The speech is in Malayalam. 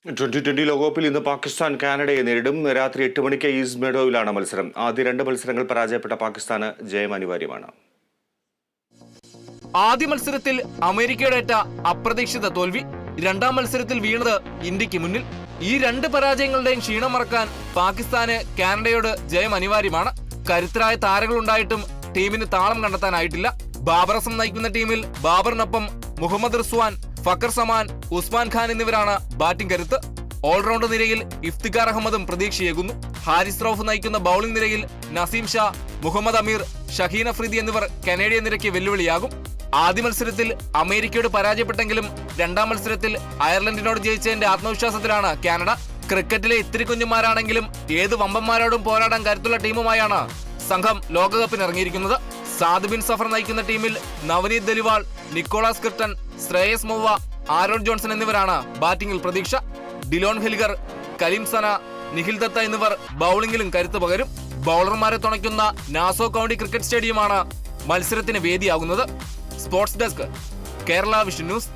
2020 ലോകകപ്പിൽ ഇന്ന് പാകിസ്ഥാൻ കാനഡയെ നേരിടും. രാത്രി 8 മണിക്ക് ഈസ്റ്റ് മെഡോയിലാണ് മത്സരം. ആദ്യ 2 മത്സരങ്ങൾ പരാജയപ്പെട്ട പാകിസ്ഥാന് ജയം അനിവാര്യമാണ്. ആദ്യ മത്സരത്തിൽ അമേരിക്കയുടേറ്റ അപ്രതീക്ഷിത തോൽവി, രണ്ടാം മത്സരത്തിൽ വീണത് ഇന്ത്യക്ക് മുന്നിൽ. ഈ 2 പരാജയങ്ങളുടെയും ക്ഷീണം മറക്കാൻ പാകിസ്ഥാന് കാനഡയോട് ജയം അനിവാര്യമാണ്. കരുത്തരായ താരങ്ങളുണ്ടായിട്ടും ടീമിന് താളം കണ്ടെത്താനായിട്ടില്ല. ബാബർ അസം നയിക്കുന്ന ടീമിൽ ബാബറിനൊപ്പം മുഹമ്മദ് റിസ്വാൻ, ഫക്കർ സമാൻ, ഉസ്മാൻ ഖാൻ എന്നിവരാണ് ബാറ്റിംഗ് കരുത്ത്. ഓൾറൗണ്ടർ നിരയിൽ ഇഫ്തിഖാർ അഹമ്മദും പ്രതീക്ഷയേകുന്നു. ഹാരിസ് റൌഫ് നയിക്കുന്ന ബൌളിംഗ് നിരയിൽ നസീം ഷാ, മുഹമ്മദ് അമീർ, ഷഹീൻ അഫ്രീദി എന്നിവർ കനേഡിയൻ നിരയ്ക്ക് വെല്ലുവിളിയാകും. ആദ്യ മത്സരത്തിൽ അമേരിക്കയോട് പരാജയപ്പെട്ടെങ്കിലും രണ്ടാം മത്സരത്തിൽ അയർലൻഡിനോട് ജയിച്ചതിന്റെ ആത്മവിശ്വാസത്തിലാണ് കാനഡ. ക്രിക്കറ്റിലെ ഇത്തിരി കുഞ്ഞുമാരാണെങ്കിലും ഏത് വമ്പന്മാരോടും പോരാടാൻ കരുത്തുള്ള ടീമുമായാണ് സംഘം ലോകകപ്പിന് ഇറങ്ങിയിരിക്കുന്നത്. സാദ് ബിൻ സഫർ നയിക്കുന്ന ടീമിൽ Navneet Dhaliwal, Nicholas Kirton, Shreyas Movva, Aaron Johnson എന്നിവരാണ് ബാറ്റിംഗിൽ പ്രതീക്ഷ. ഡിലോൺ ഹെലിഗർ, കരീം സന, നിഖിൽ ദത്ത എന്നിവർ ബൌളിംഗിലും കരുത്ത് പകരും. ബൌളർമാരെ തുണയ്ക്കുന്ന നാസോ കൗണ്ടി ക്രിക്കറ്റ് സ്റ്റേഡിയമാണ് മത്സരത്തിന് വേദിയാകുന്നത്. Sports desk, Kerala vision news.